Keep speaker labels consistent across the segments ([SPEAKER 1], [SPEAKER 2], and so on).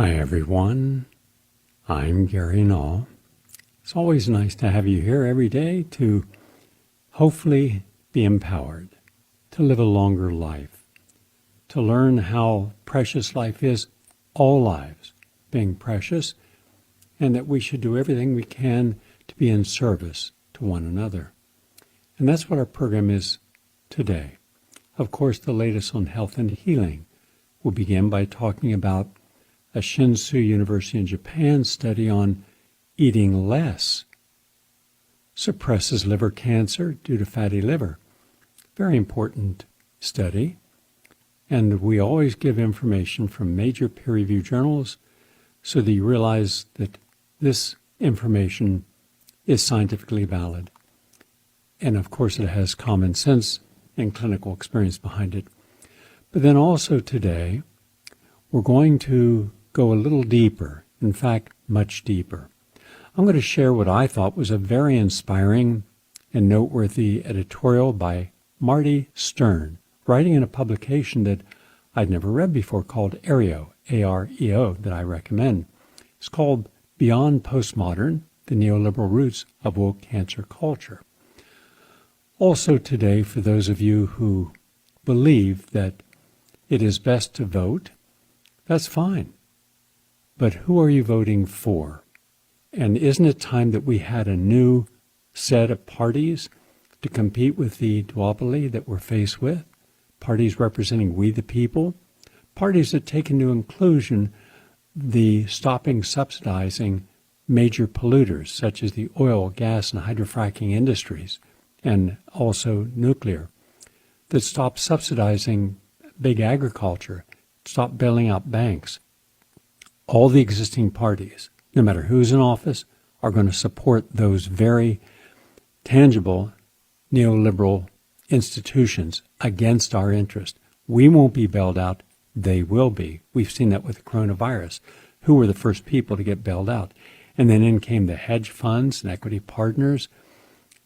[SPEAKER 1] Hi everyone, I'm Gary Null. It's always nice to have you here every day to hopefully be empowered, to live a longer life, to learn how precious life is, all lives being precious, and that we should do everything we can to be in service to one another. And that's what our program is today. Of course, the latest on health and healing will begin by talking about a Shinsu University in Japan study on eating less suppresses liver cancer due to fatty liver. Very important study. And we always give information from major peer-reviewed journals so that you realize that this information is scientifically valid. And of course it has common sense and clinical experience behind it. But then also today, we're going to go a little deeper, in fact, much deeper. I'm going to share what I thought was a very inspiring and noteworthy editorial by Marty Stern, writing in a publication that I'd never read before called Areo, A-R-E-O, that I recommend. It's called Beyond Postmodern, the Neoliberal Roots of Woke Cancer Culture. Also today, for those of you who believe that it is best to vote, that's fine. But who are you voting for? And isn't it time that we had a new set of parties to compete with the duopoly that we're faced with? Parties representing we the people? Parties that take into inclusion the stopping subsidizing major polluters such as the oil, gas, and hydrofracking industries, and also nuclear, that stop subsidizing big agriculture, stop bailing out banks. All the existing parties, no matter who's in office, are going to support those very tangible neoliberal institutions against our interest. We won't be bailed out. They will be. We've seen that with the coronavirus. Who were the first people to get bailed out? And then in came the hedge funds and equity partners.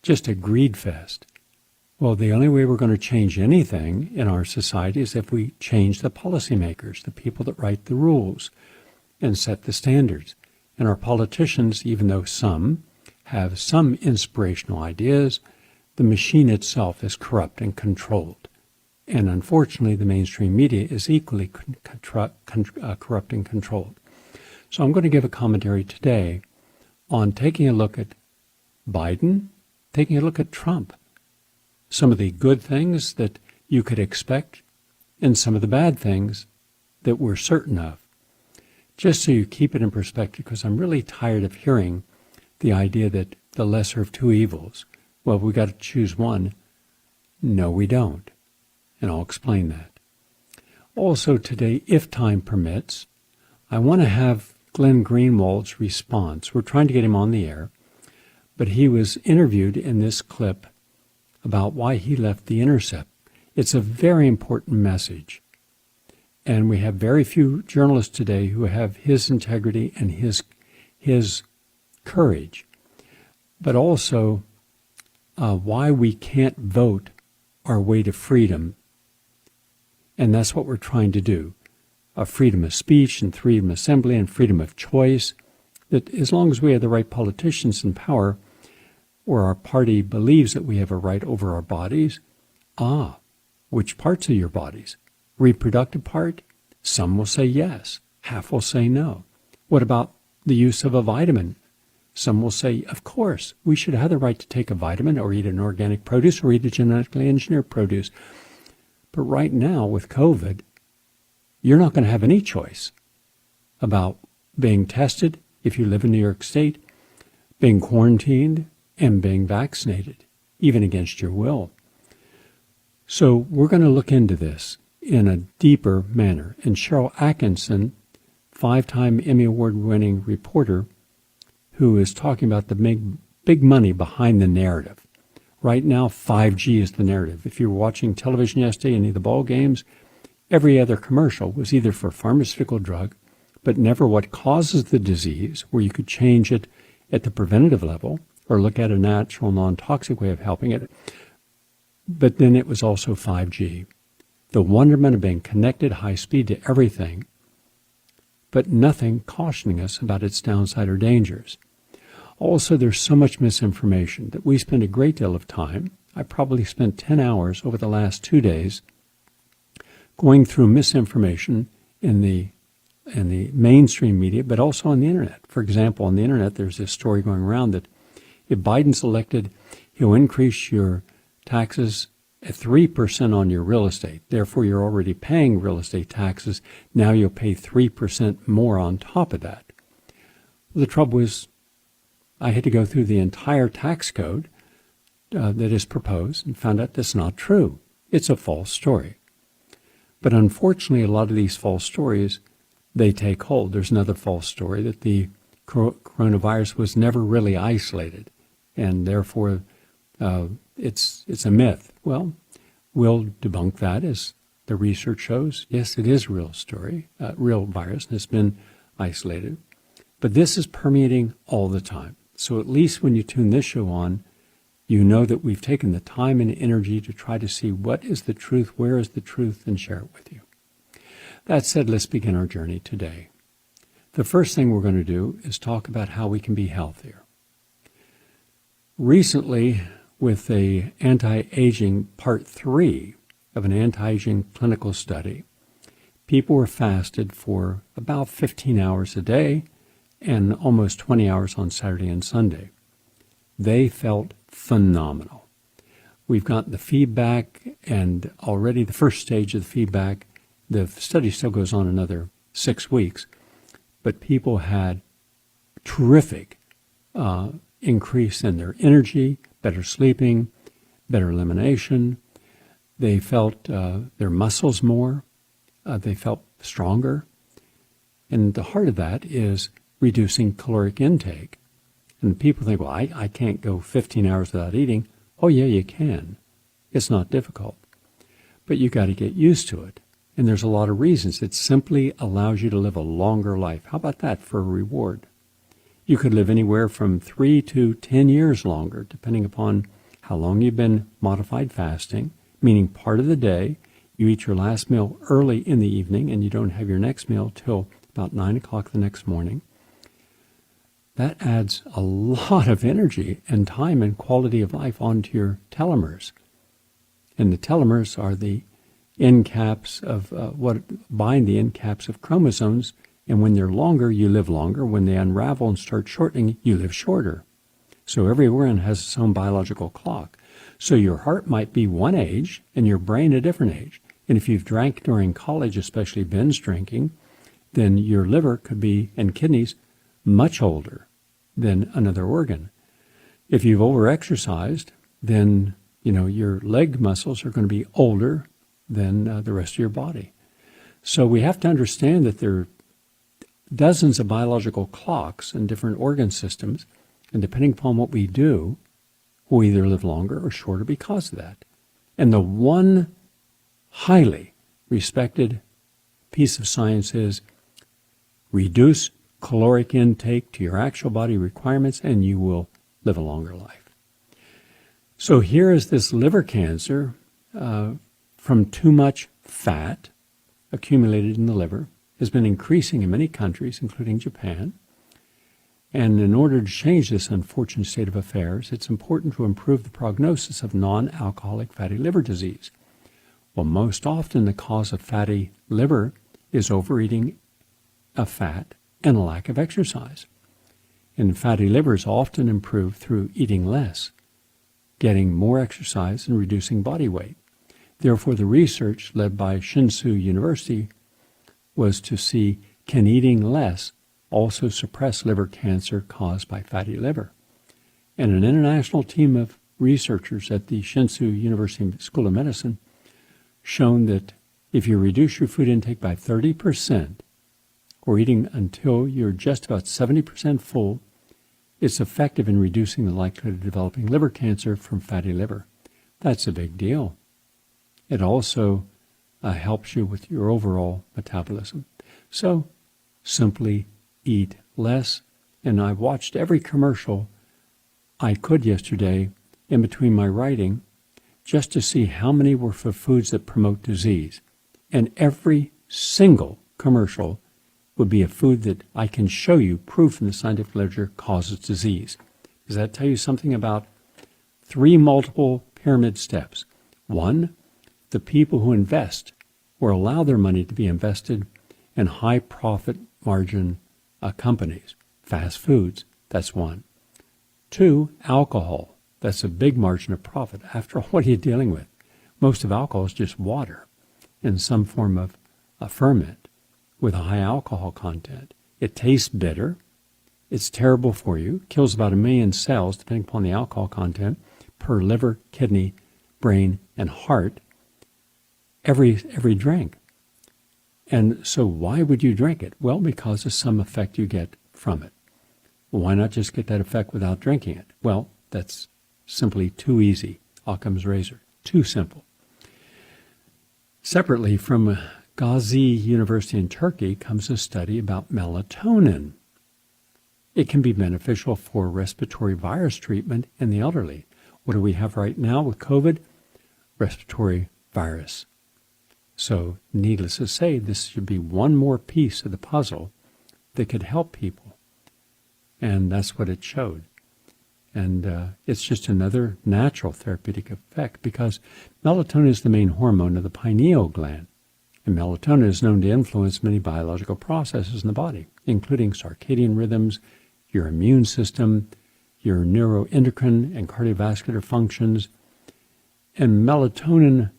[SPEAKER 1] Just a greed fest. Well, the only way we're going to change anything in our society is if we change the policymakers, the people that write the rules and set the standards. And our politicians, even though some have some inspirational ideas, the machine itself is corrupt and controlled. And unfortunately, the mainstream media is equally corrupt and controlled. So I'm going to give a commentary today on taking a look at Biden, taking a look at Trump, some of the good things that you could expect and some of the bad things that we're certain of. Just so you keep it in perspective, because I'm really tired of hearing the idea that the lesser of two evils, well, we got to choose one. No, we don't. And I'll explain that. Also today, if time permits, I want to have Glenn Greenwald's response. We're trying to get him on the air, but he was interviewed in this clip about why he left The Intercept. It's a very important message. And we have very few journalists today who have his integrity and his courage, but also why we can't vote our way to freedom. And that's what we're trying to do. Freedom of speech and freedom of assembly and freedom of choice. That as long as we have the right politicians in power, or our party believes that we have a right over our bodies, which parts of your bodies? Reproductive part? Some will say yes. Half will say no. What about the use of a vitamin? Some will say, of course, we should have the right to take a vitamin or eat an organic produce or eat a genetically engineered produce. But right now with COVID, you're not going to have any choice about being tested if you live in New York State, being quarantined, and being vaccinated, even against your will. So we're going to look into this in a deeper manner. And Cheryl Atkinson, 5-time Emmy Award-winning reporter, who is talking about the big money behind the narrative. Right now, 5G is the narrative. If you were watching television yesterday, any of the ball games, every other commercial was either for pharmaceutical drug, but never what causes the disease, where you could change it at the preventative level or look at a natural, non-toxic way of helping it. But then it was also 5G. The wonderment of being connected high speed to everything, but nothing cautioning us about its downside or dangers. Also, there's so much misinformation that we spend a great deal of time. I probably spent 10 hours over the last 2 days going through misinformation in the mainstream media, but also on the internet. For example, on the internet, there's this story going around that if Biden's elected, he'll increase your taxes at 3% on your real estate. Therefore, you're already paying real estate taxes. Now you'll pay 3% more on top of that. Well, the trouble is, I had to go through the entire tax code that is proposed and found out that's not true. It's a false story. But unfortunately, a lot of these false stories, they take hold. There's another false story that the coronavirus was never really isolated, and therefore it's a myth. Well, we'll debunk that as the research shows. Yes, it is a real story, real virus, and it's been isolated. But this is permeating all the time. So at least when you tune this show on, you know that we've taken the time and energy to try to see what is the truth, where is the truth, and share it with you. That said, let's begin our journey today. The first thing we're going to do is talk about how we can be healthier. Recently, with the anti-aging part 3 of an anti-aging clinical study, people were fasted for about 15 hours a day and almost 20 hours on Saturday and Sunday. They felt phenomenal. We've gotten the feedback, and already the first stage of the feedback, the study still goes on another 6 weeks, but people had terrific increase in their energy, better sleeping, better elimination. They felt their muscles more. They felt stronger. And the heart of that is reducing caloric intake. And people think, well, I can't go 15 hours without eating. Oh, yeah, you can. It's not difficult. But you got to get used to it. And there's a lot of reasons. It simply allows you to live a longer life. How about that for a reward? You could live anywhere from 3 to 10 years longer, depending upon how long you've been modified fasting, meaning part of the day, you eat your last meal early in the evening, and you don't have your next meal till about 9 o'clock the next morning. That adds a lot of energy and time and quality of life onto your telomeres. And the telomeres are the end caps of what bind the end caps of chromosomes. And when they're longer, you live longer. When they unravel and start shortening, you live shorter. So every organ has its own biological clock. So your heart might be one age and your brain a different age. And if you've drank during college, especially binge drinking, then your liver could be, and kidneys, much older than another organ. If you've overexercised, then your leg muscles are going to be older than the rest of your body. So we have to understand that there are dozens of biological clocks in different organ systems, and depending upon what we do, we'll either live longer or shorter because of that. And the one highly respected piece of science is reduce caloric intake to your actual body requirements, and you will live a longer life. So here is this liver cancer from too much fat accumulated in the liver, has been increasing in many countries, including Japan. And in order to change this unfortunate state of affairs, it's important to improve the prognosis of non-alcoholic fatty liver disease. Well, most often the cause of fatty liver is overeating of fat and a lack of exercise. And fatty liver is often improved through eating less, getting more exercise, and reducing body weight. Therefore, the research led by Hsinchu University was to see, can eating less also suppress liver cancer caused by fatty liver? And an international team of researchers at the Hsinchu University School of Medicine shown that if you reduce your food intake by 30%, or eating until you're just about 70% full, it's effective in reducing the likelihood of developing liver cancer from fatty liver. That's a big deal. It also helps you with your overall metabolism. So simply eat less. And I watched every commercial I could yesterday in between my writing just to see how many were for foods that promote disease. And every single commercial would be a food that I can show you proof in the scientific literature causes disease. Does that tell you something about 3 multiple pyramid steps? 1, the people who invest or allow their money to be invested in high profit margin companies, fast foods, that's 1. 2, alcohol. That's a big margin of profit. After all, what are you dealing with? Most of alcohol is just water in some form of a ferment with a high alcohol content. It tastes bitter. It's terrible for you. Kills about 1 million cells, depending upon the alcohol content, per liver, kidney, brain, and heart every drink. And so why would you drink it? Well, because of some effect you get from it. Well, why not just get that effect without drinking it? Well, that's simply too easy. Occam's razor. Too simple. Separately, from Gazi University in Turkey comes a study about melatonin. It can be beneficial for respiratory virus treatment in the elderly. What do we have right now with COVID? Respiratory virus. So, needless to say, this should be one more piece of the puzzle that could help people. And that's what it showed. And it's just another natural therapeutic effect because melatonin is the main hormone of the pineal gland. And melatonin is known to influence many biological processes in the body, including circadian rhythms, your immune system, your neuroendocrine and cardiovascular functions. And melatonin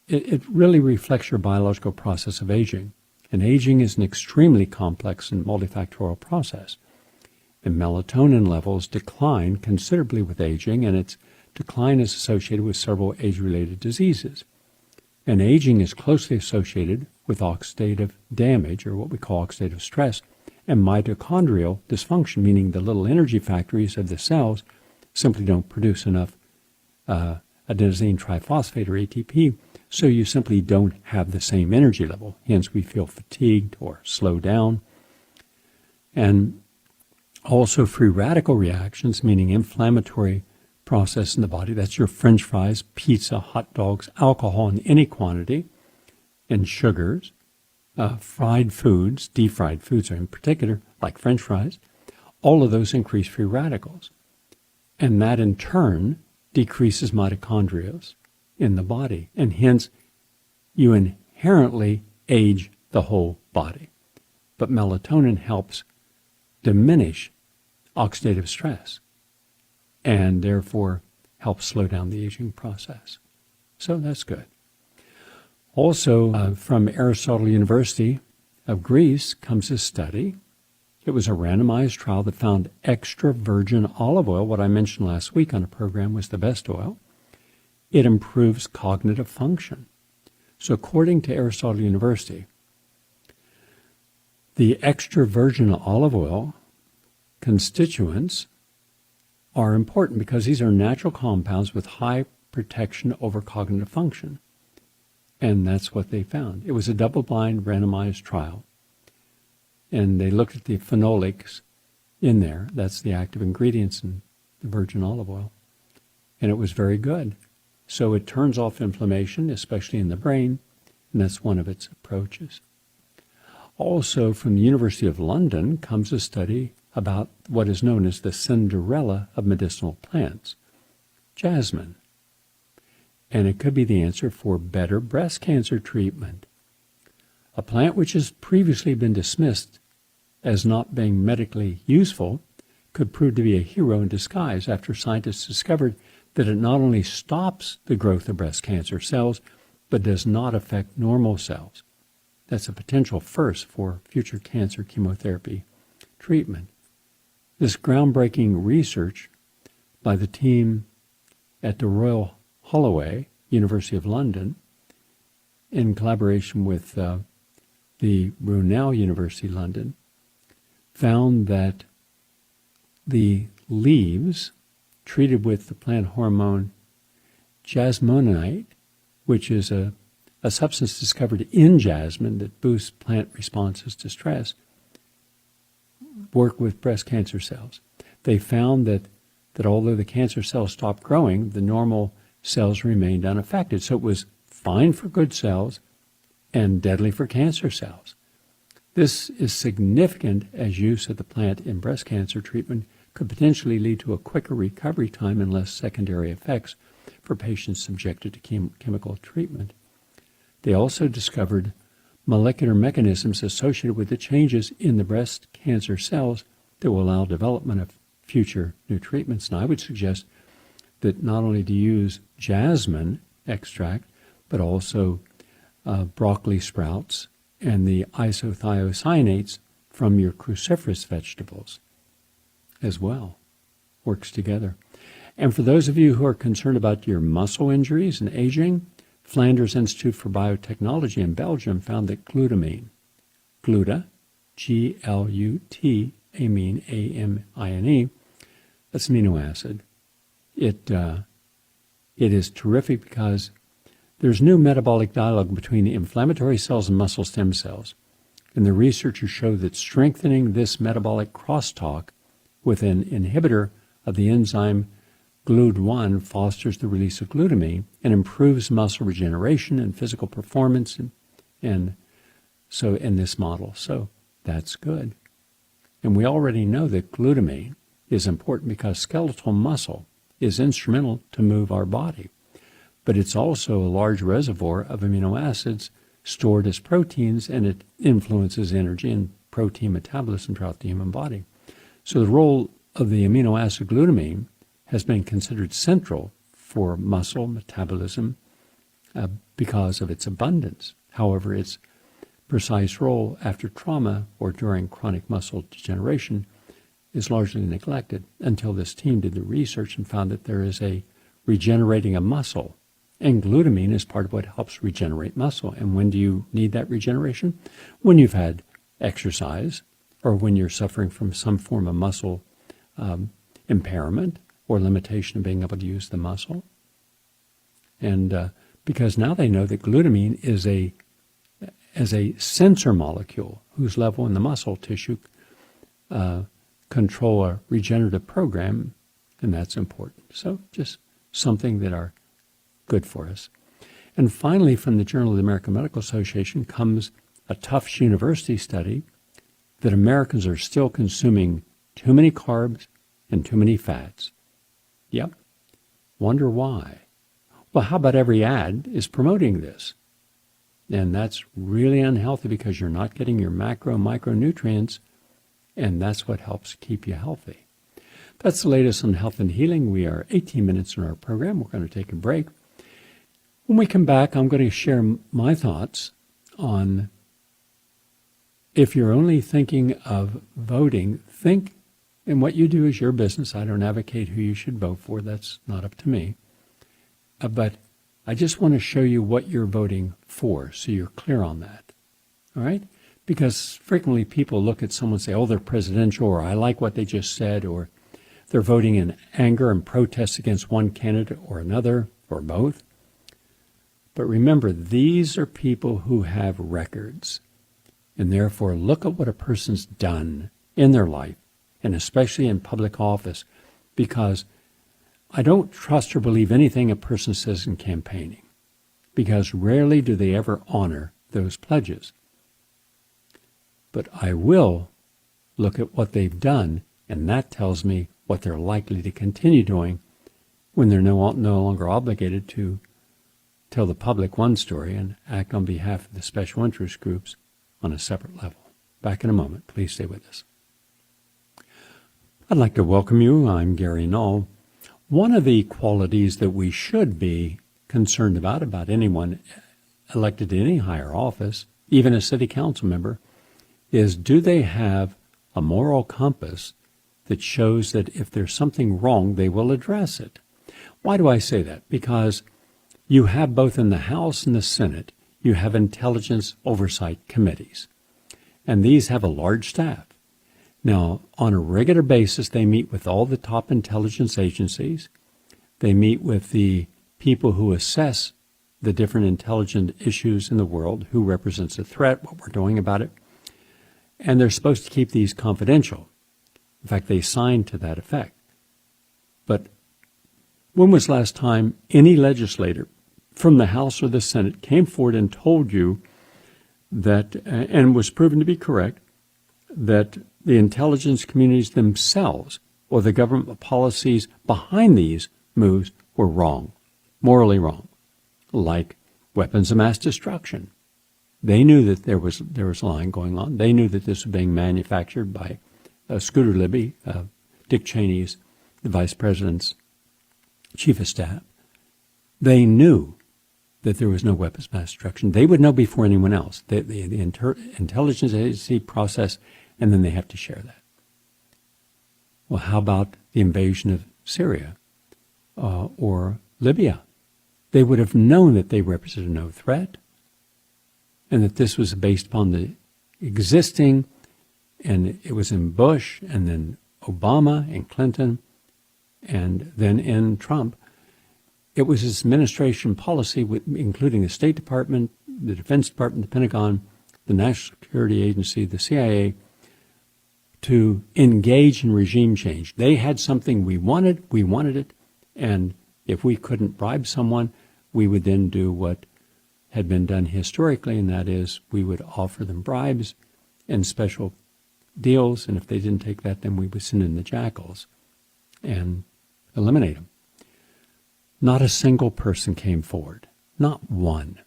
[SPEAKER 1] it really reflects your biological process of aging. And aging is an extremely complex and multifactorial process. And melatonin levels decline considerably with aging, and its decline is associated with several age-related diseases. And aging is closely associated with oxidative damage, or what we call oxidative stress, and mitochondrial dysfunction, meaning the little energy factories of the cells simply don't produce enough adenosine triphosphate, or ATP, so you simply don't have the same energy level. Hence, we feel fatigued or slow down. And also free radical reactions, meaning inflammatory process in the body. That's your French fries, pizza, hot dogs, alcohol in any quantity, and sugars, fried foods, deep-fried foods in particular, like French fries. All of those increase free radicals. And that in turn decreases mitochondria in the body. And hence, you inherently age the whole body. But melatonin helps diminish oxidative stress and therefore helps slow down the aging process. So that's good. Also, from Aristotle University of Greece comes a study. It was a randomized trial that found extra virgin olive oil, what I mentioned last week on a program was the best oil. It improves cognitive function. So according to Aristotle University, the extra virgin olive oil constituents are important because these are natural compounds with high protection over cognitive function. And that's what they found. It was a double-blind randomized trial. And they looked at the phenolics in there. That's the active ingredients in the virgin olive oil. And it was very good. So it turns off inflammation, especially in the brain, and that's one of its approaches. Also, from the University of London comes a study about what is known as the Cinderella of medicinal plants, jasmine. And it could be the answer for better breast cancer treatment. A plant which has previously been dismissed as not being medically useful could prove to be a hero in disguise after scientists discovered that it not only stops the growth of breast cancer cells, but does not affect normal cells. That's a potential first for future cancer chemotherapy treatment. This groundbreaking research by the team at the Royal Holloway, University of London, in collaboration with the Brunel University, London, found that the leaves treated with the plant hormone jasmonite, which is a substance discovered in jasmine that boosts plant responses to stress, work with breast cancer cells. They found that although the cancer cells stopped growing, the normal cells remained unaffected. So it was fine for good cells and deadly for cancer cells. This is significant as use of the plant in breast cancer treatment could potentially lead to a quicker recovery time and less secondary effects for patients subjected to chemical treatment. They also discovered molecular mechanisms associated with the changes in the breast cancer cells that will allow development of future new treatments. And I would suggest that not only to use jasmine extract, but also broccoli sprouts and the isothiocyanates from your cruciferous vegetables as well. Works together. And for those of you who are concerned about your muscle injuries and aging, Flanders Institute for Biotechnology in Belgium found that glutamine, gluta, G-L-U-T, amine, A-M-I-N-E, that's an amino acid. It is terrific because there's new metabolic dialogue between the inflammatory cells and muscle stem cells. And the researchers show that strengthening this metabolic crosstalk with an inhibitor of the enzyme GLUD1 fosters the release of glutamine and improves muscle regeneration and physical performance and so in this model. So that's good. And we already know that glutamine is important because skeletal muscle is instrumental to move our body. But it's also a large reservoir of amino acids stored as proteins, and it influences energy and protein metabolism throughout the human body. So the role of the amino acid glutamine has been considered central for muscle metabolism because of its abundance. However, its precise role after trauma or during chronic muscle degeneration is largely neglected until this team did the research and found that there is a regenerating a muscle. And glutamine is part of what helps regenerate muscle. And when do you need that regeneration? When you've had exercise or when you're suffering from some form of muscle impairment or limitation of being able to use the muscle. And because now they know that glutamine is a sensor molecule whose level in the muscle tissue control a regenerative program, and that's important. So just something that are good for us. And finally, from the Journal of the American Medical Association comes a Tufts University study that Americans are still consuming too many carbs and too many fats. Yep. Wonder why? Well, how about every ad is promoting this? And that's really unhealthy because you're not getting your micronutrients, and that's what helps keep you healthy. That's the latest on health and healing. We are 18 minutes in our program. We're going to take a break. When we come back, I'm going to share my thoughts on if you're only thinking of voting, think, and what you do is your business. I don't advocate who you should vote for. That's not up to me. But I just want to show you what you're voting for so you're clear on that. All right? Because frequently people look at someone and say, oh, they're presidential, or I like what they just said, or they're voting in anger and protest against one candidate or another, or both. But remember, these are people who have records, and therefore look at what a person's done in their life, and especially in public office, because I don't trust or believe anything a person says in campaigning, because rarely do they ever honor those pledges. But I will look at what they've done, and that tells me what they're likely to continue doing when they're no longer obligated to tell the public one story and act on behalf of the special interest groups on a separate level. Back in a moment. Please stay with us. I'd like to welcome you. I'm Gary Null. One of the qualities that we should be concerned about anyone elected to any higher office, even a city council member, is do they have a moral compass that shows that if there's something wrong, they will address it. Why do I say that? Because you have both in the House and the Senate, you have intelligence oversight committees. And these have a large staff. Now, on a regular basis, they meet with all the top intelligence agencies. They meet with the people who assess the different intelligent issues in the world, who represents a threat, what we're doing about it. And they're supposed to keep these confidential. In fact, they signed to that effect. But when was the last time any legislator from the House or the Senate came forward and told you that, and was proven to be correct, that the intelligence communities themselves or the government policies behind these moves were wrong, morally wrong, like weapons of mass destruction. They knew that there was lying going on. They knew that this was being manufactured by Scooter Libby, Dick Cheney's, the vice president's chief of staff. They knew that there was no weapons of mass destruction. They would know before anyone else. The intelligence agency process, and then they have to share that. Well, how about the invasion of Syria or Libya? They would have known that they represented no threat and that this was based upon the existing, and it was in Bush and then Obama and Clinton and then in Trump. It was his administration policy, including the State Department, the Defense Department, the Pentagon, the National Security Agency, the CIA, to engage in regime change. They had something we wanted it, and if we couldn't bribe someone, we would then do what had been done historically, and that is we would offer them bribes and special deals, and if they didn't take that, then we would send in the jackals and eliminate them. Not a single person came forward, not one.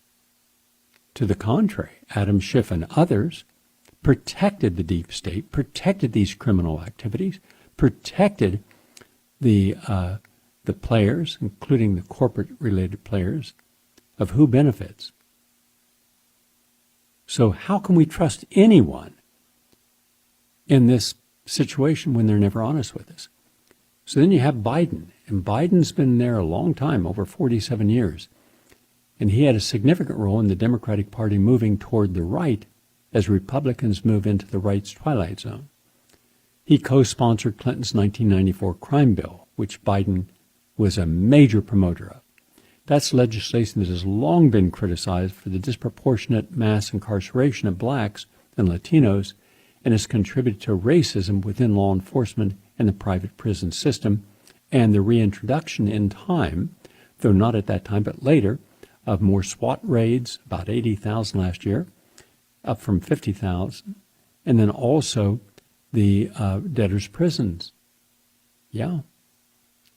[SPEAKER 1] To the contrary, Adam Schiff and others protected the deep state, protected these criminal activities, protected the players, including the corporate-related players, of who benefits. So how can we trust anyone in this situation when they're never honest with us? So then you have Biden, and Biden's been there a long time, over 47 years, and he had a significant role in the Democratic Party moving toward the right as Republicans move into the right's twilight zone. He co-sponsored Clinton's 1994 crime bill, which Biden was a major promoter of. That's legislation that has long been criticized for the disproportionate mass incarceration of blacks and Latinos and has contributed to racism within law enforcement and the private prison system and the reintroduction in time, though not at that time but later, of more SWAT raids, about 80,000 last year, up from 50,000, and then also the debtors' prisons. Yeah,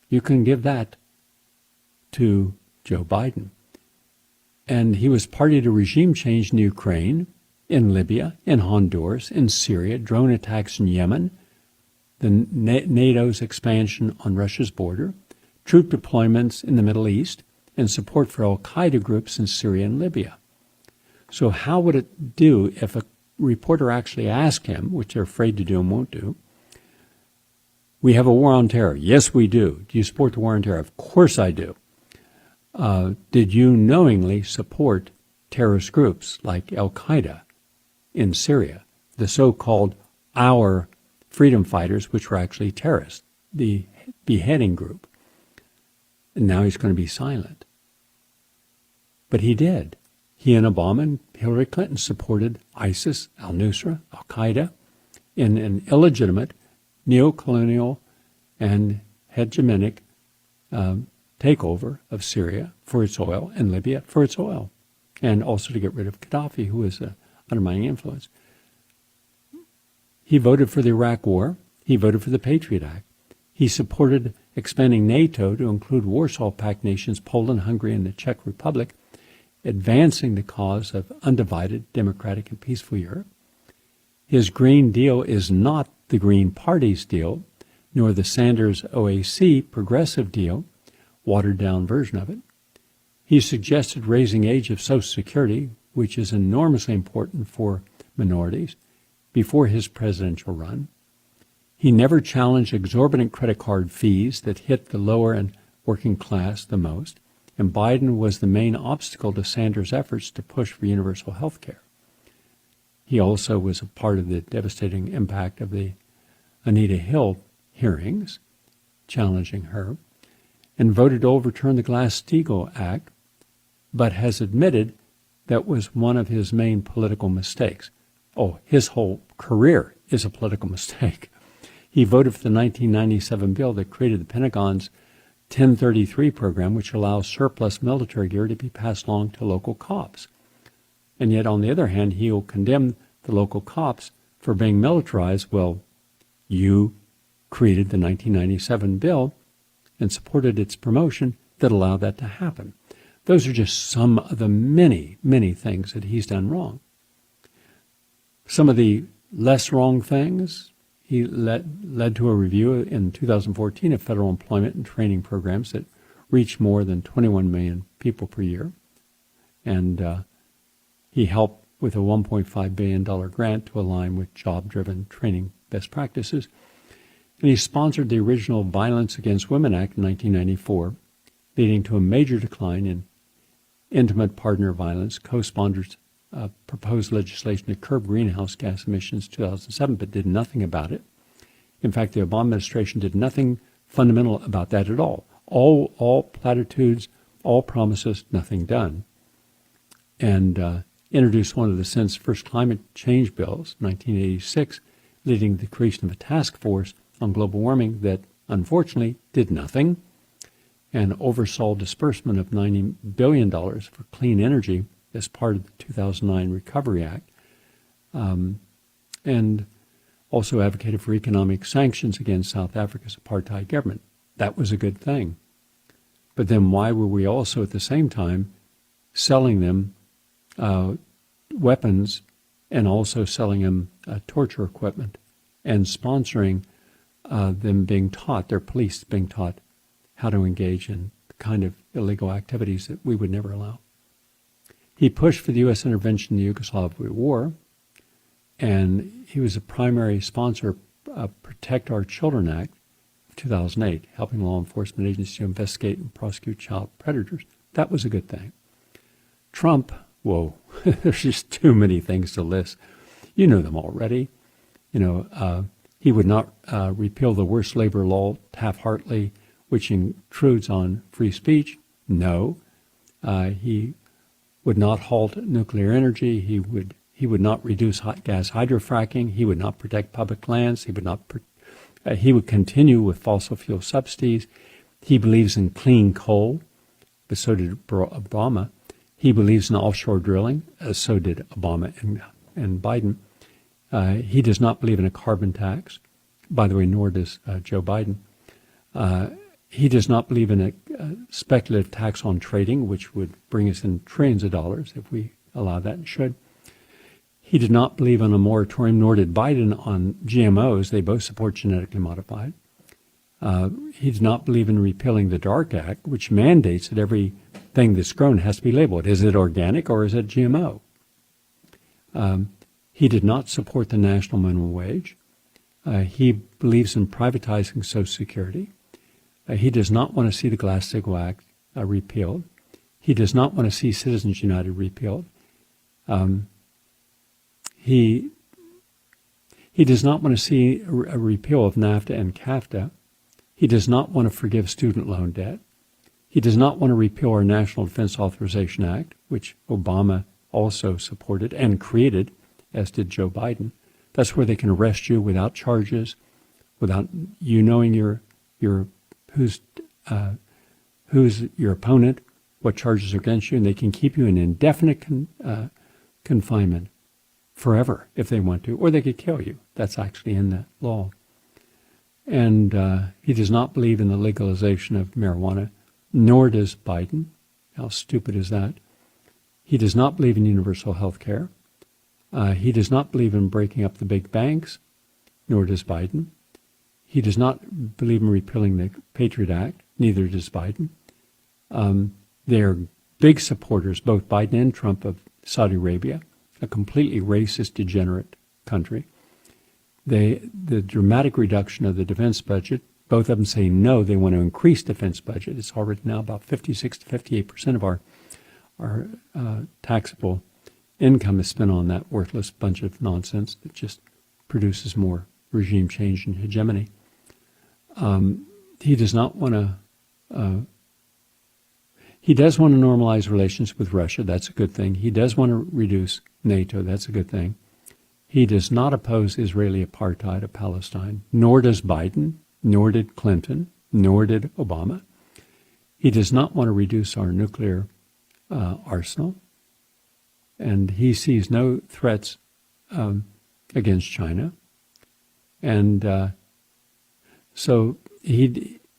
[SPEAKER 1] you can give that to Joe Biden. And he was party to regime change in Ukraine, in Libya, in Honduras, in Syria, drone attacks in Yemen, the NATO's expansion on Russia's border, troop deployments in the Middle East, and support for al-Qaeda groups in Syria and Libya. So how would it do if a reporter actually asked him, which they're afraid to do and won't do, we have a war on terror. Yes, we do. Do you support the war on terror? Of course I do. Did you knowingly support terrorist groups like al-Qaeda in Syria, the so-called our freedom fighters, which were actually terrorists, the beheading group? And now he's going to be silent. But he did. He and Obama and Hillary Clinton supported ISIS, al-Nusra, al-Qaeda in an illegitimate, neo-colonial and hegemonic takeover of Syria for its oil and Libya for its oil, and also to get rid of Gaddafi, who was an undermining influence. He voted for the Iraq War. He voted for the Patriot Act. He supported expanding NATO to include Warsaw Pact nations, Poland, Hungary, and the Czech Republic, advancing the cause of undivided, democratic, and peaceful Europe. His Green Deal is not the Green Party's deal, nor the Sanders OAC progressive deal, watered-down version of it. He suggested raising age of Social Security, which is enormously important for minorities, before his presidential run. He never challenged exorbitant credit card fees that hit the lower and working class the most, and Biden was the main obstacle to Sanders' efforts to push for universal health care. He also was a part of the devastating impact of the Anita Hill hearings, challenging her, and voted to overturn the Glass-Steagall Act, but has admitted that was one of his main political mistakes. Oh, his whole career is a political mistake. He voted for the 1997 bill that created the Pentagon's 1033 program, which allows surplus military gear to be passed along to local cops. And yet, on the other hand, he'll condemn the local cops for being militarized. Well, you created the 1997 bill and supported its promotion that allowed that to happen. Those are just some of the many, many things that he's done wrong. Some of the less wrong things, he led to a review in 2014 of federal employment and training programs that reach more than 21 million people per year. And he helped with a $1.5 billion grant to align with job-driven training best practices. And he sponsored the original Violence Against Women Act in 1994, leading to a major decline in intimate partner violence. Co-sponsored proposed legislation to curb greenhouse gas emissions in 2007, but did nothing about it. In fact, the Obama administration did nothing fundamental about that at all. All platitudes, all promises, nothing done. And introduced one of the Senate's first climate change bills, 1986, leading to the creation of a task force on global warming that unfortunately did nothing, and oversaw disbursement of $90 billion for clean energy as part of the 2009 Recovery Act, and also advocated for economic sanctions against South Africa's apartheid government. That was a good thing. But then why were we also at the same time selling them weapons and also selling them torture equipment and sponsoring them being taught, their police being taught how to engage in the kind of illegal activities that we would never allow? He pushed for the U.S. intervention in the Yugoslavia War, and he was a primary sponsor of Protect Our Children Act of 2008, helping law enforcement agencies to investigate and prosecute child predators. That was a good thing. Trump, whoa, there's just too many things to list. You know them already. He would not repeal the worst labor law, Taft-Hartley, which intrudes on free speech. No. He would not halt nuclear energy. He would not reduce hot gas hydrofracking. He would not protect public lands. He would continue with fossil fuel subsidies. He believes in clean coal, but so did Obama. He believes in offshore drilling, so did Obama and Biden. He does not believe in a carbon tax. By the way, nor does Joe Biden. He does not believe in a speculative tax on trading, which would bring us in trillions of dollars if we allow that, and should. He did not believe in a moratorium, nor did Biden, on GMOs. They both support genetically modified. He did not believe in repealing the Dark Act, which mandates that everything that's grown has to be labeled. Is it organic or is it GMO? He did not support the national minimum wage. He believes in privatizing Social Security. He does not want to see the Glass-Steagall Act repealed. He does not want to see Citizens United repealed. He does not want to see a repeal of NAFTA and CAFTA. He does not want to forgive student loan debt. He does not want to repeal our National Defense Authorization Act, which Obama also supported and created, as did Joe Biden. That's where they can arrest you without charges, without you knowing who's your opponent, what charges are against you, and they can keep you in indefinite confinement forever if they want to, or they could kill you. That's actually in that law. And he does not believe in the legalization of marijuana, nor does Biden. How stupid is that? He does not believe in universal health care. He does not believe in breaking up the big banks, nor does Biden. He does not believe in repealing the Patriot Act, neither does Biden. They are big supporters, both Biden and Trump, of Saudi Arabia, a completely racist, degenerate country. The dramatic reduction of the defense budget, both of them say no, they want to increase defense budget. It's already now about 56 to 58% of our taxable income is spent on that worthless bunch of nonsense that just produces more regime change and hegemony. He does not want to. He does want to normalize relations with Russia. That's a good thing. He does want to reduce NATO. That's a good thing. He does not oppose Israeli apartheid of Palestine, nor does Biden, nor did Clinton, nor did Obama. He does not want to reduce our nuclear arsenal. and he sees no threats against China. And so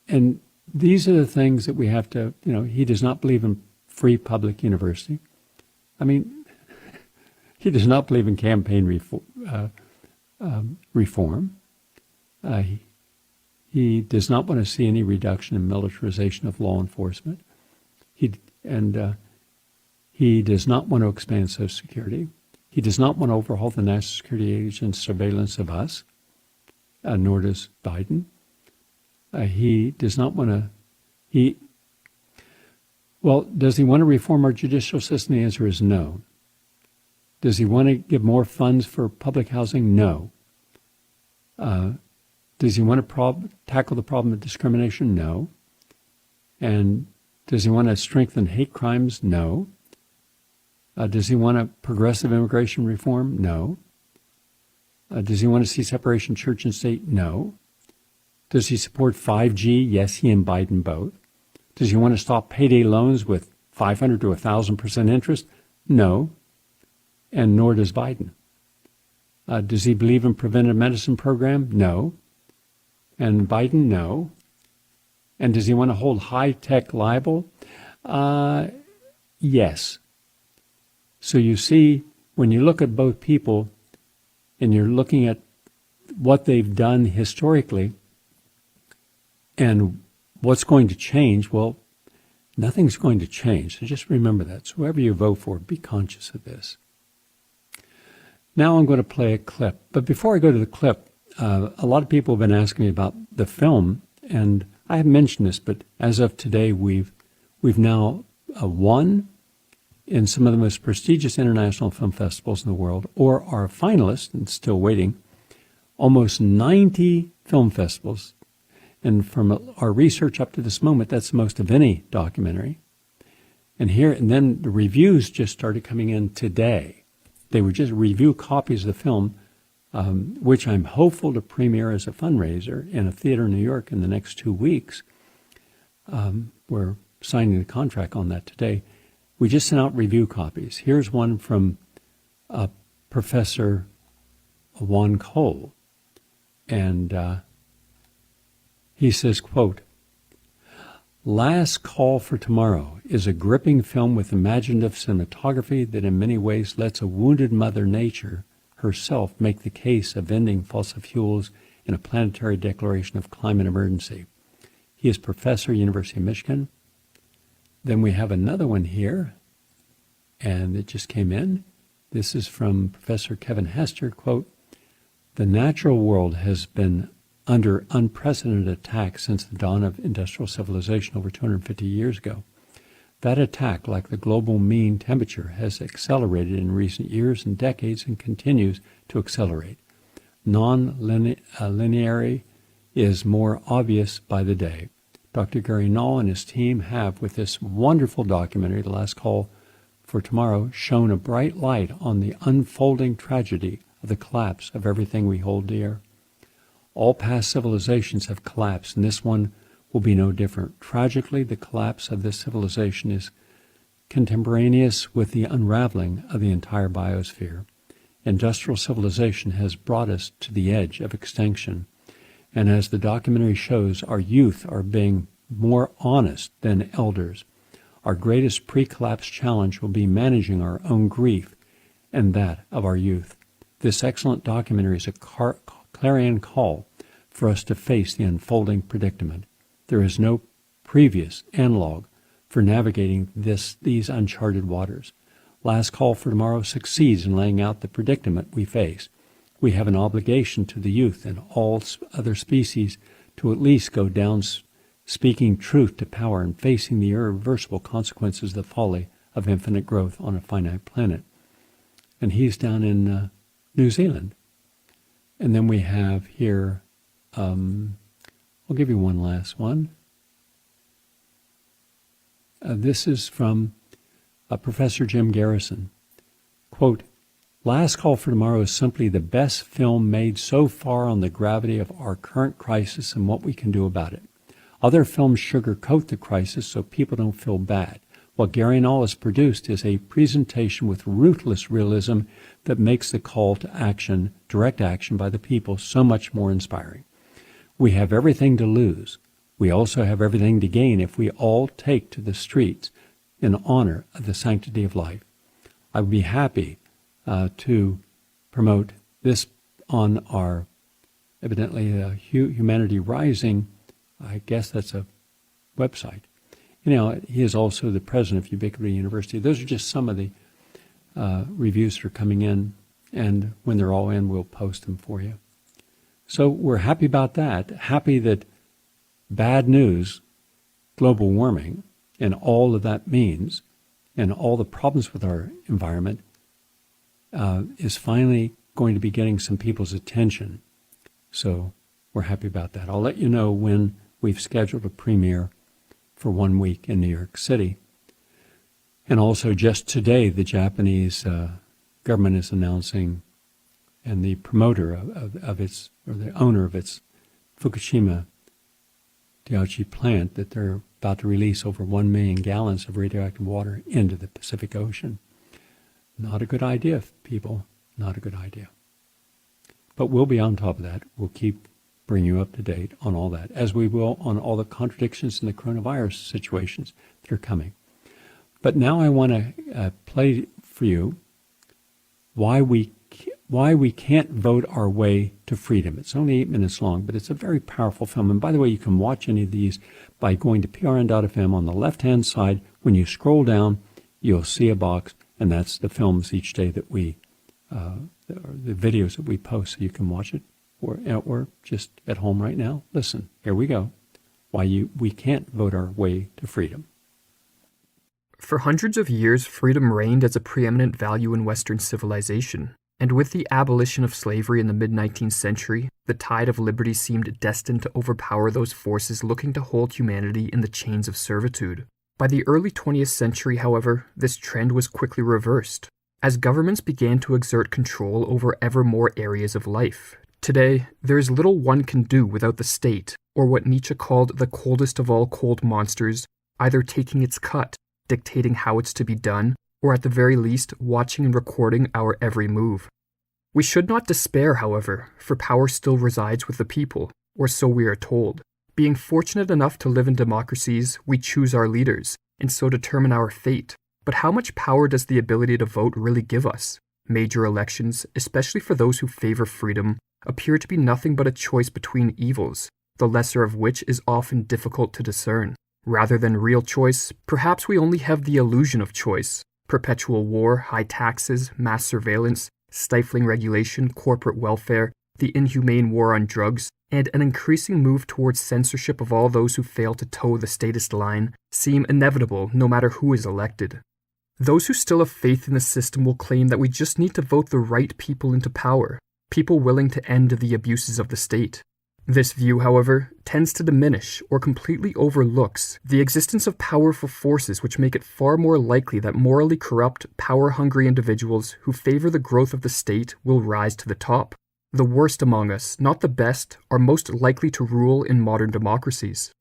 [SPEAKER 1] and these are the things that we have to, he does not believe in free public university. I mean, he does not believe in campaign reform. He does not want to see any reduction in militarization of law enforcement. He does not want to expand Social Security. He does not want to overhaul the National Security Agency's surveillance of us, nor does Biden. He does not want to. Does he want to reform our judicial system? The answer is no. Does he want to give more funds for public housing? No. Does he want to tackle the problem of discrimination? No. And does he want to strengthen hate crimes? No. Does he want a progressive immigration reform? No. Does he want to see separation of church and state? No. Does he support 5G? Yes, he and Biden both. Does he want to stop payday loans with 500 to 1,000% interest? No. And nor does Biden. Does he believe in preventive medicine program? No. And Biden? No. And does he want to hold high-tech liable? Yes. So you see, when you look at both people and you're looking at what they've done historically and what's going to change, well, nothing's going to change. So just remember that. So whoever you vote for, be conscious of this. Now I'm going to play a clip. But before I go to the clip, a lot of people have been asking me about the film, and I have mentioned this, but as of today, we've now won in some of the most prestigious international film festivals in the world, or are finalists and still waiting, almost 90 film festivals. And from our research up to this moment, that's the most of any documentary. And then the reviews just started coming in today. They would just review copies of the film, which I'm hopeful to premiere as a fundraiser in a theater in New York in the next 2 weeks. We're signing the contract on that today. We just sent out review copies. Here's one from Professor Juan Cole. And he says, quote, "Last Call for Tomorrow is a gripping film with imaginative cinematography that in many ways lets a wounded Mother Nature herself make the case of ending fossil fuels in a planetary declaration of climate emergency." He is professor, University of Michigan. Then we have another one here, and it just came in. This is from Professor Kevin Hester, quote, "The natural world has been under unprecedented attack since the dawn of industrial civilization over 250 years ago. That attack, like the global mean temperature, has accelerated in recent years and decades and continues to accelerate. Non-linearity is more obvious by the day. Dr. Gary Null and his team have, with this wonderful documentary, The Last Call for Tomorrow, shone a bright light on the unfolding tragedy of the collapse of everything we hold dear. All past civilizations have collapsed, and this one will be no different. Tragically, the collapse of this civilization is contemporaneous with the unraveling of the entire biosphere. Industrial civilization has brought us to the edge of extinction, and as the documentary shows, our youth are being more honest than elders. Our greatest pre-collapse challenge will be managing our own grief and that of our youth. This excellent documentary is a clarion call for us to face the unfolding predicament. There is no previous analog for navigating these uncharted waters. Last Call for Tomorrow succeeds in laying out the predicament we face. We have an obligation to the youth and all other species to at least go down speaking truth to power and facing the irreversible consequences of the folly of infinite growth on a finite planet. And he's down in New Zealand. And then we have here, I'll give you one last one. This is from Professor Jim Garrison. Quote, "Last Call for Tomorrow is simply the best film made so far on the gravity of our current crisis and what we can do about it. Other films sugarcoat the crisis so people don't feel bad. What Gary Null has produced is a presentation with ruthless realism that makes the call to action, direct action by the people, so much more inspiring. We have everything to lose. We also have everything to gain if we all take to the streets in honor of the sanctity of life. I would be happy to promote this on our, evidently, Humanity Rising, I guess that's a website. He is also the president of Ubiquity University. Those are just some of the reviews that are coming in, and when they're all in, we'll post them for you. So we're happy about that, happy that bad news, global warming, and all of that means, and all the problems with our environment, is finally going to be getting some people's attention. So we're happy about that. I'll let you know when we've scheduled a premiere for 1 week in New York City. And also just today, the Japanese government is announcing, and the promoter of its, or the owner of its Fukushima Daiichi plant, that they're about to release over 1 million gallons of radioactive water into the Pacific Ocean. Not a good idea, people. Not a good idea. But we'll be on top of that. We'll keep bringing you up to date on all that, as we will on all the contradictions in the coronavirus situations that are coming. But now I want to play for you why we can't vote our way to freedom. It's only 8 minutes long, but it's a very powerful film. And by the way, you can watch any of these by going to prn.fm. On the left-hand side, when you scroll down, you'll see a box, and that's the films each day that we, the videos that we post, so you can watch it, or just at home right now. Listen, here we go. Why we can't vote our way to freedom.
[SPEAKER 2] For hundreds of years, freedom reigned as a preeminent value in Western civilization. And with the abolition of slavery in the mid-19th century, the tide of liberty seemed destined to overpower those forces looking to hold humanity in the chains of servitude. By the early 20th century, however, this trend was quickly reversed, as governments began to exert control over ever more areas of life. Today, there is little one can do without the state, or what Nietzsche called the coldest of all cold monsters, either taking its cut, dictating how it's to be done, or at the very least, watching and recording our every move. We should not despair, however, for power still resides with the people, or so we are told. Being fortunate enough to live in democracies, we choose our leaders, and so determine our fate. But how much power does the ability to vote really give us? Major elections, especially for those who favor freedom, appear to be nothing but a choice between evils, the lesser of which is often difficult to discern. Rather than real choice, perhaps we only have the illusion of choice. Perpetual war, high taxes, mass surveillance, stifling regulation, corporate welfare, the inhumane war on drugs, and an increasing move towards censorship of all those who fail to toe the statist line seem inevitable no matter who is elected. Those who still have faith in the system will claim that we just need to vote the right people into power, people willing to end the abuses of the state. This view, however, tends to diminish or completely overlooks the existence of powerful forces which make it far more likely that morally corrupt, power-hungry individuals who favor the growth of the state will rise to the top. The worst among us, not the best, are most likely to rule in modern democracies.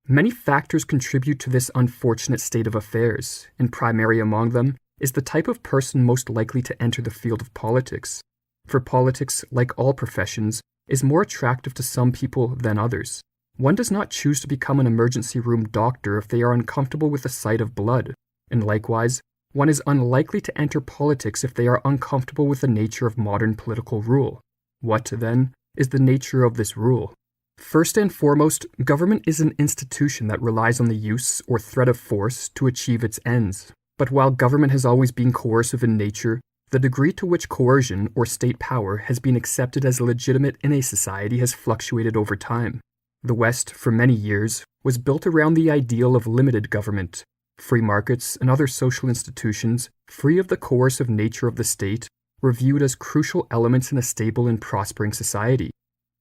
[SPEAKER 2] Many factors contribute to this unfortunate state of affairs, and primary among them is the type of person most likely to enter the field of politics. For politics, like all professions, is more attractive to some people than others. One does not choose to become an emergency room doctor if they are uncomfortable with the sight of blood, and likewise, one is unlikely to enter politics if they are uncomfortable with the nature of modern political rule. What, then, is the nature of this rule? First and foremost, government is an institution that relies on the use or threat of force to achieve its ends. But while government has always been coercive in nature, the degree to which coercion or state power has been accepted as legitimate in a society has fluctuated over time. The West, for many years, was built around the ideal of limited government. Free markets and other social institutions, free of the coercive nature of the state, were viewed as crucial elements in a stable and prospering society.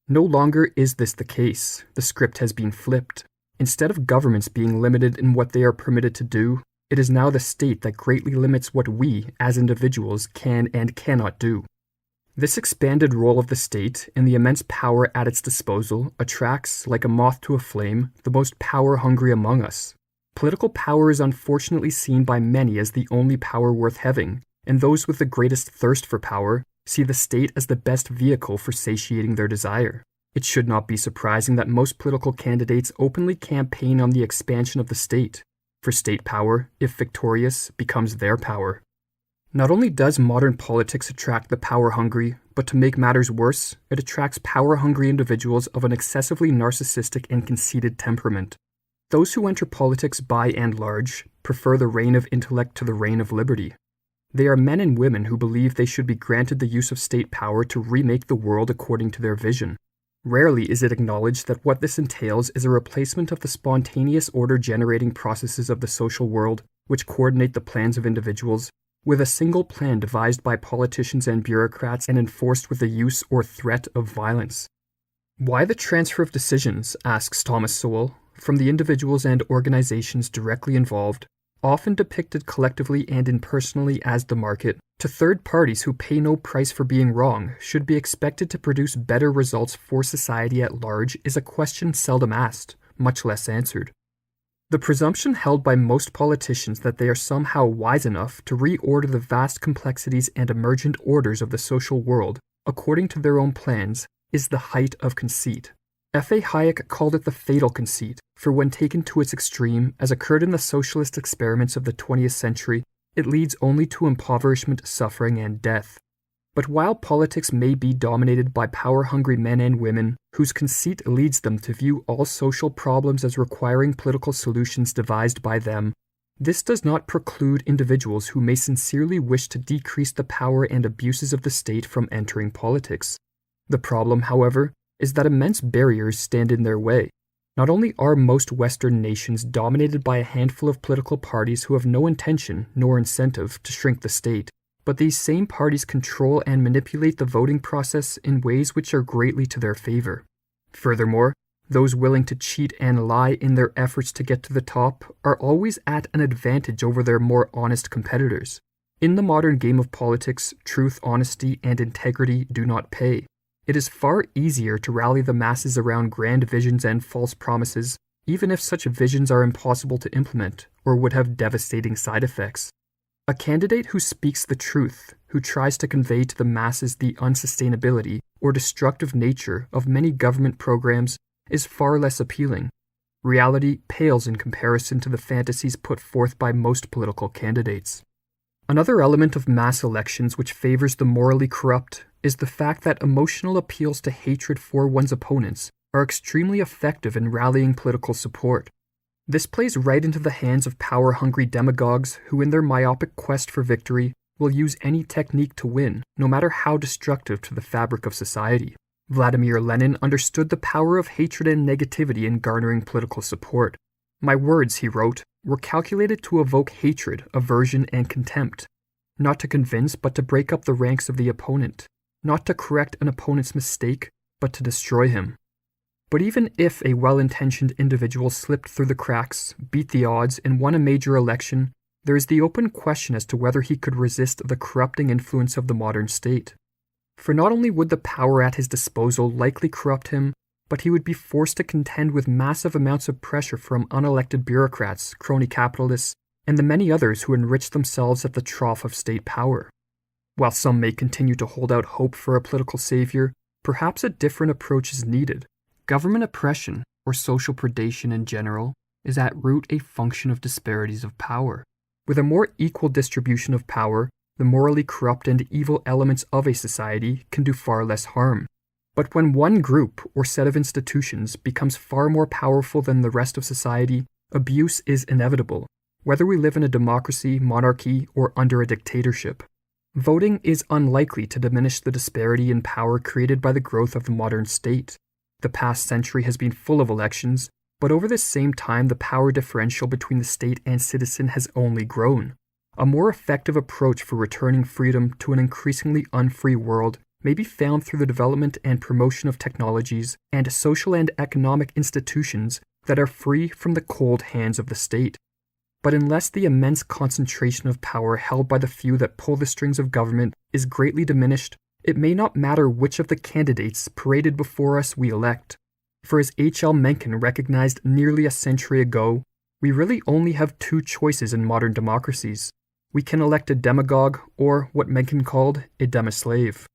[SPEAKER 2] No longer is this the case. The script has been flipped. Instead of governments being limited in what they are permitted to do, it is now the state that greatly limits what we, as individuals, can and cannot do. This expanded role of the state and the immense power at its disposal attracts, like a moth to a flame, the most power-hungry among us. Political power is unfortunately seen by many as the only power worth having, and those with the greatest thirst for power see the state as the best vehicle for satiating their desire. It should not be surprising that most political candidates openly campaign on the expansion of the state, for state power, if victorious, becomes their power. Not only does modern politics attract the power-hungry, but to make matters worse, it attracts power-hungry individuals of an excessively narcissistic and conceited temperament. Those who enter politics by and large prefer the reign of intellect to the reign of liberty. They are men and women who believe they should be granted the use of state power to remake the world according to their vision. Rarely is it acknowledged that what this entails is a replacement of the spontaneous order-generating processes of the social world, which coordinate the plans of individuals, with a single plan devised by politicians and bureaucrats and enforced with the use or threat of violence. Why the transfer of decisions, asks Thomas Sowell, from the individuals and organizations directly involved, often depicted collectively and impersonally as the market, to third parties who pay no price for being wrong, should be expected to produce better results for society at large is a question seldom asked, much less answered. The presumption held by most politicians that they are somehow wise enough to reorder the vast complexities and emergent orders of the social world according to their own plans is the height of conceit. F.A. Hayek called it the fatal conceit, for when taken to its extreme, as occurred in the socialist experiments of the 20th century, it leads only to impoverishment, suffering, and death. But while politics may be dominated by power-hungry men and women, whose conceit leads them to view all social problems as requiring political solutions devised by them, this does not preclude individuals who may sincerely wish to decrease the power and abuses of the state from entering politics. The problem, however, is that immense barriers stand in their way. Not only are most Western nations dominated by a handful of political parties who have no intention nor incentive to shrink the state, but these same parties control and manipulate the voting process in ways which are greatly to their favor. Furthermore, those willing to cheat and lie in their efforts to get to the top are always at an advantage over their more honest competitors. In the modern game of politics, truth, honesty, and integrity do not pay. It is far easier to rally the masses around grand visions and false promises, even if such visions are impossible to implement or would have devastating side effects. A candidate who speaks the truth, who tries to convey to the masses the unsustainability or destructive nature of many government programs, is far less appealing. Reality pales in comparison to the fantasies put forth by most political candidates. Another element of mass elections which favors the morally corrupt is the fact that emotional appeals to hatred for one's opponents are extremely effective in rallying political support. This plays right into the hands of power-hungry demagogues who, in their myopic quest for victory, will use any technique to win, no matter how destructive to the fabric of society. Vladimir Lenin understood the power of hatred and negativity in garnering political support. "My words," he wrote, "were calculated to evoke hatred, aversion, and contempt, not to convince but to break up the ranks of the opponent, not to correct an opponent's mistake, but to destroy him." But even if a well-intentioned individual slipped through the cracks, beat the odds, and won a major election, there is the open question as to whether he could resist the corrupting influence of the modern state. For not only would the power at his disposal likely corrupt him, but he would be forced to contend with massive amounts of pressure from unelected bureaucrats, crony capitalists, and the many others who enrich themselves at the trough of state power. While some may continue to hold out hope for a political savior, perhaps a different approach is needed. Government oppression, or social predation in general, is at root a function of disparities of power. With a more equal distribution of power, the morally corrupt and evil elements of a society can do far less harm. But when one group or set of institutions becomes far more powerful than the rest of society, abuse is inevitable, whether we live in a democracy, monarchy, or under a dictatorship. Voting is unlikely to diminish the disparity in power created by the growth of the modern state. The past century has been full of elections, but over this same time the power differential between the state and citizen has only grown. A more effective approach for returning freedom to an increasingly unfree world may be found through the development and promotion of technologies and social and economic institutions that are free from the cold hands of the state. But unless the immense concentration of power held by the few that pull the strings of government is greatly diminished, it may not matter which of the candidates paraded before us we elect. For as H. L. Mencken recognized nearly a century ago, We really only have two choices in modern democracies. We can elect a demagogue, or what Mencken called a demaslave.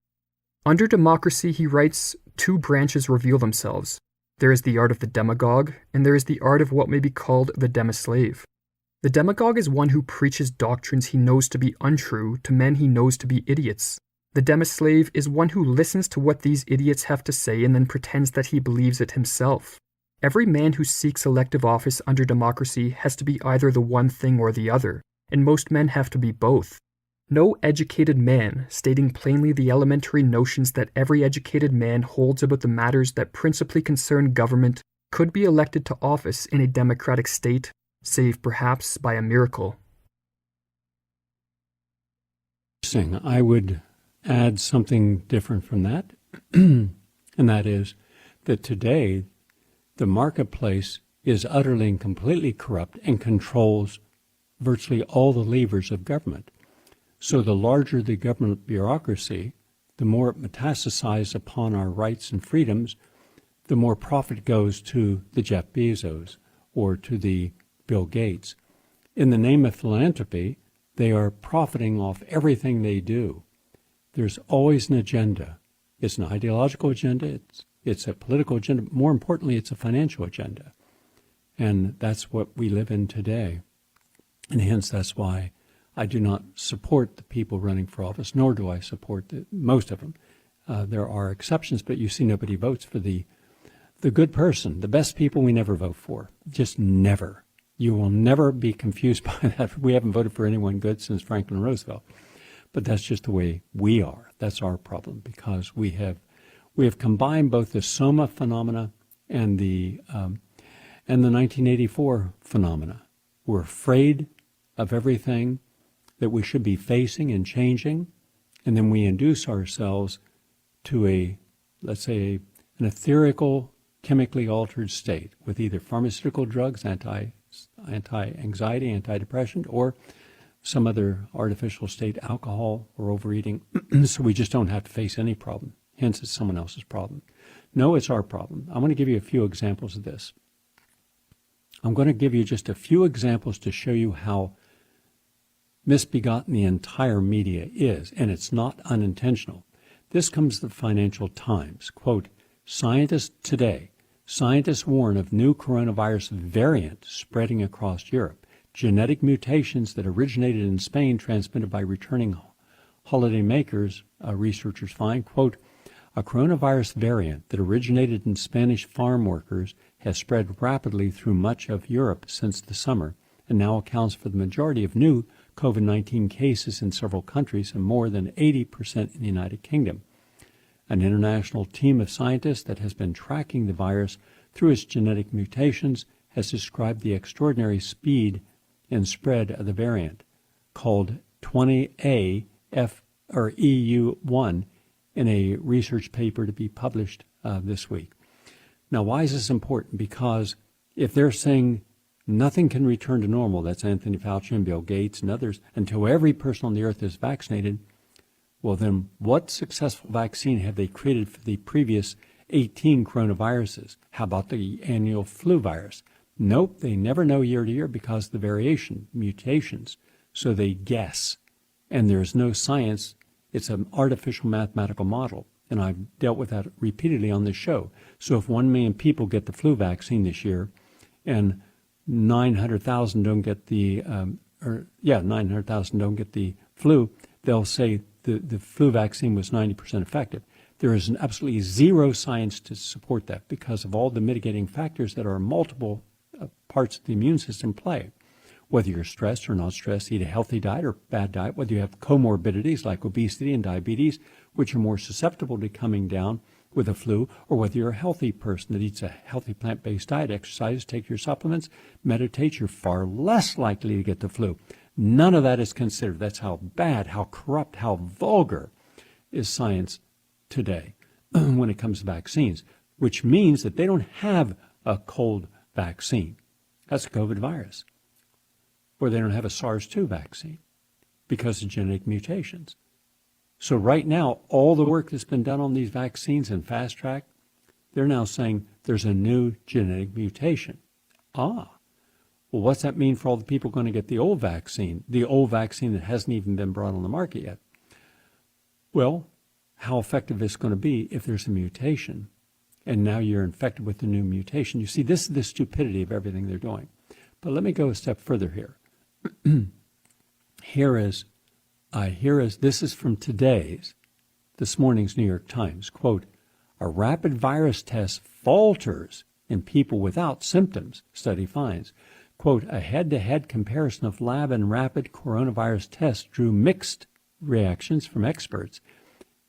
[SPEAKER 2] Under democracy, he writes, two branches reveal themselves. There is the art of the demagogue, and there is the art of what may be called the demaslave. The demagogue is one who preaches doctrines he knows to be untrue to men he knows to be idiots. The demaslave is one who listens to what these idiots have to say and then pretends that he believes it himself. Every man who seeks elective office under democracy has to be either the one thing or the other, and most men have to be both. No educated man, stating plainly the elementary notions that every educated man holds about the matters that principally concern government, could be elected to office in a democratic state, save perhaps by a miracle.
[SPEAKER 1] Interesting. I would add something different from that, and that is that today the marketplace is utterly and completely corrupt and controls virtually all the levers of government. So the larger the government bureaucracy, the more it metastasizes upon our rights and freedoms, the more profit goes to the Jeff Bezos or to the Bill Gates. In the name of philanthropy, they are profiting off everything they do. There's always an agenda. It's an ideological agenda. It's a political agenda. More importantly, it's a financial agenda. And that's what we live in today. And hence, that's why I do not support the people running for office, nor do I support most of them. There are exceptions, but you see nobody votes for the good person. The best people we never vote for. Just never. You will never be confused by that. We haven't voted for anyone good since Franklin Roosevelt. But that's just the way we are. That's our problem, because we have combined both the Soma phenomena and the 1984 phenomena. We're afraid of everything that we should be facing and changing, and then we induce ourselves to let's say, an etherical, chemically altered state with either pharmaceutical drugs, anti-anxiety, antidepressant, or some other artificial state, alcohol or overeating, so we just don't have to face any problem. Hence, it's someone else's problem. No, it's our problem. I'm going to give you a few examples of this. I'm going to give you just a few examples to show you how misbegotten the entire media is, and it's not unintentional. This comes from the Financial Times. Quote, scientists warn of new coronavirus variant spreading across Europe. Genetic mutations that originated in Spain transmitted by returning holidaymakers, researchers find, quote, a coronavirus variant that originated in Spanish farm workers has spread rapidly through much of Europe since the summer and now accounts for the majority of new COVID-19 cases in several countries and more than 80% in the United Kingdom. An international team of scientists that has been tracking the virus through its genetic mutations has described the extraordinary speed and spread of the variant, called 20A or EU1, in a research paper to be published this week. Now, why is this important? Because if they're saying nothing can return to normal, that's Anthony Fauci and Bill Gates and others, until every person on the earth is vaccinated, well then, what successful vaccine have they created for the previous 18 coronaviruses? How about the annual flu virus? Nope, they never know year to year because of the variation, mutations. So they guess. And there's no science. It's an artificial mathematical model. And I've dealt with that repeatedly on this show. So if 1 million people get the flu vaccine this year and 900,000 don't get the 900,000 don't get the flu, they'll say the flu vaccine was 90% effective. There is absolutely zero science to support that because of all the mitigating factors that are multiple parts of the immune system play. Whether you're stressed or not stressed, eat a healthy diet or bad diet, whether you have comorbidities like obesity and diabetes, which are more susceptible to coming down with a flu, or whether you're a healthy person that eats a healthy plant-based diet, exercise, take your supplements, meditate, you're far less likely to get the flu. None of that is considered. That's how bad, how corrupt, how vulgar is science today when it comes to vaccines, which means that they don't have a cold vaccine. That's a COVID virus. Or they don't have a SARS-2 vaccine because of genetic mutations. So right now, all the work that's been done on these vaccines and fast track, they're now saying there's a new genetic mutation. Well, what's that mean for all the people going to get the old vaccine that hasn't even been brought on the market yet? Well, how effective is it going to be if there's a mutation? And now you're infected with the new mutation. You see, this is the stupidity of everything they're doing. But let me go a step further here. This is from this morning's New York Times. Quote, a rapid virus test falters in people without symptoms, study finds. Quote, a head-to-head comparison of lab and rapid coronavirus tests drew mixed reactions from experts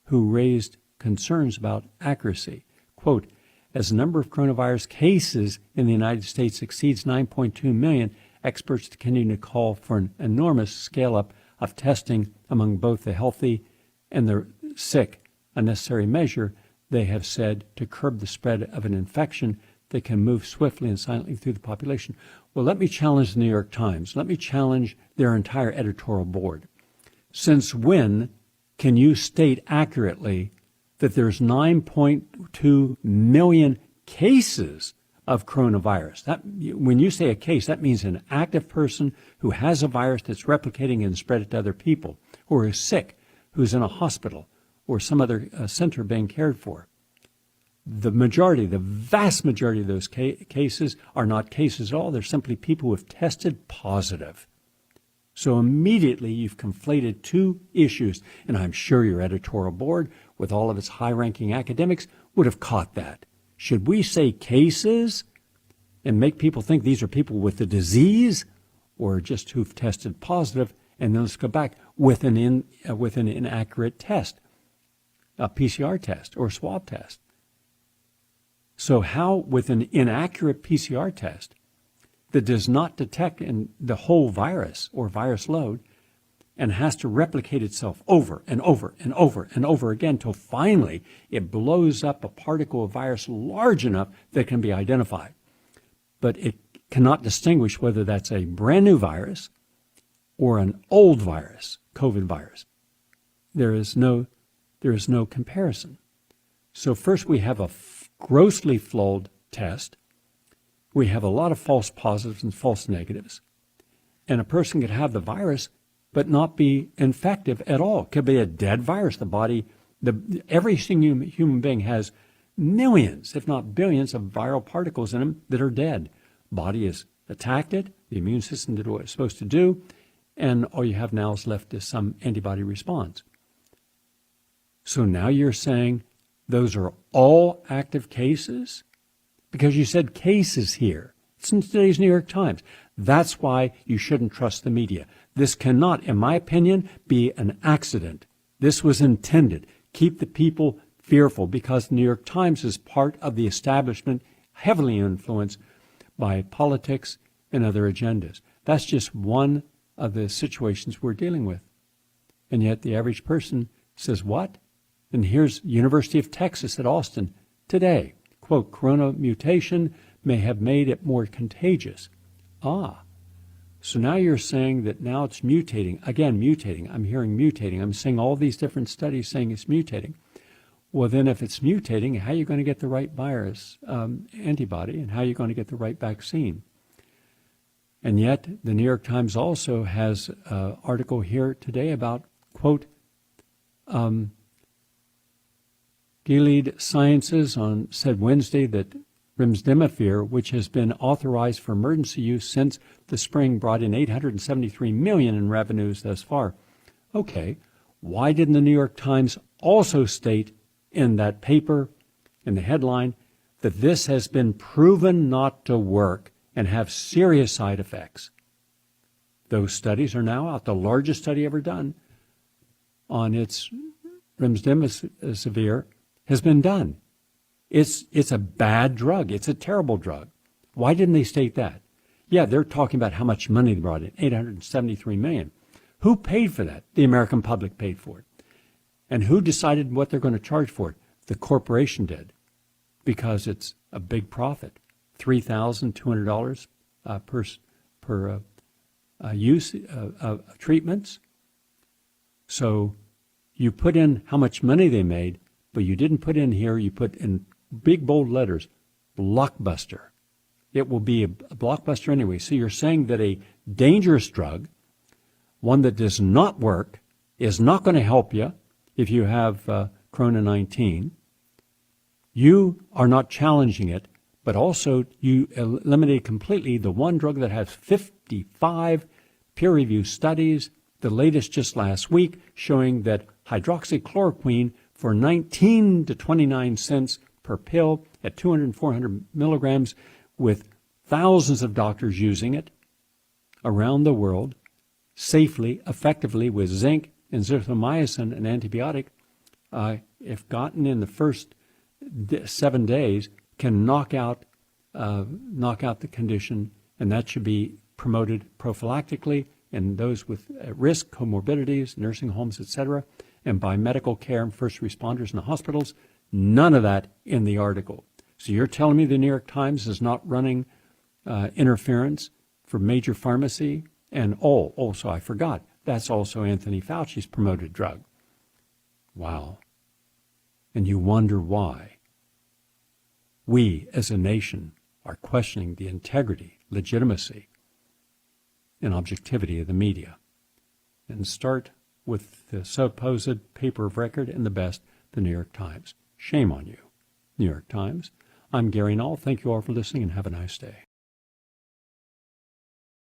[SPEAKER 1] who raised concerns about accuracy. Quote, as the number of coronavirus cases in the United States exceeds 9.2 million, experts continue to call for an enormous scale-up of testing among both the healthy and the sick, a necessary measure, they have said, to curb the spread of an infection that can move swiftly and silently through the population. Well, let me challenge the New York Times. Let me challenge their entire editorial board. Since when can you state accurately that there's 9.2 million cases of coronavirus? When you say a case, that means an active person who has a virus that's replicating and spread it to other people, or is sick, who's in a hospital or some other center being cared for. The vast majority of those cases are not cases at all. They're simply people who have tested positive. So immediately you've conflated two issues, and I'm sure your editorial board, with all of its high-ranking academics, would have caught that. Should we say cases and make people think these are people with the disease, or just who've tested positive, and then let's go back with an inaccurate test, a PCR test or a swab test? So how, with an inaccurate PCR test that does not detect the whole virus or virus load and has to replicate itself over and over and over and over again till finally it blows up a particle of virus large enough that can be identified. But it cannot distinguish whether that's a brand new virus or an old virus, COVID virus. There is no comparison. So first we have a grossly flawed test. We have a lot of false positives and false negatives. And a person could have the virus but not be infective at all. It could be a dead virus. The body, every single human being has millions, if not billions, of viral particles in them that are dead. Body has attacked it. The immune system did what it's supposed to do. And all you have now is left is some antibody response. So now you're saying those are all active cases? Because you said cases here. It's in today's New York Times. That's why you shouldn't trust the media. This cannot, in my opinion, be an accident. This was intended. Keep the people fearful, because the New York Times is part of the establishment, heavily influenced by politics and other agendas. That's just one of the situations we're dealing with. And yet the average person says, what? And here's University of Texas at Austin today. Quote, corona mutation may have made it more contagious. So now you're saying that now it's mutating. Again, mutating. I'm hearing mutating. I'm seeing all these different studies saying it's mutating. Well, then if it's mutating, how are you going to get the right virus antibody, and how are you going to get the right vaccine? And yet the New York Times also has an article here today about, quote, Gilead Sciences said Wednesday that remdesivir, which has been authorized for emergency use since the spring, brought in $873 million in revenues thus far. Okay, why didn't the New York Times also state in that paper, in the headline, that this has been proven not to work and have serious side effects? Those studies are now out. The largest study ever done on its remdesivir has been done. It's a bad drug. It's a terrible drug. Why didn't they state that? Yeah, they're talking about how much money they brought in, $873 million. Who paid for that? The American public paid for it. And who decided what they're going to charge for it? The corporation did, because it's a big profit. $3,200 per use of treatments. So you put in how much money they made, but you didn't put in here, you put in big bold letters, blockbuster. it will be a blockbuster anyway. So you're saying that a dangerous drug, one that does not work, is not going to help you if you have Corona 19. You are not challenging it, but also you eliminate completely the one drug that has 55 peer-reviewed studies, the latest just last week, showing that hydroxychloroquine for 19 to 29 cents per pill at 200 and 400 milligrams, with thousands of doctors using it around the world, safely, effectively, with zinc and zithromycin, an antibiotic, if gotten in the first 7 days, can knock out the condition, and that should be promoted prophylactically in those with risk, comorbidities, nursing homes, etc., and by medical care and first responders in the hospitals. None of that in the article. So you're telling me the New York Times is not running interference for major pharmacy? And so I forgot, that's also Anthony Fauci's promoted drug. Wow. And you wonder why we as a nation are questioning the integrity, legitimacy, and objectivity of the media. And start with the supposed paper of record and the best, the New York Times. Shame on you, New York Times. I'm Gary Null. Thank you all for listening and have a nice day.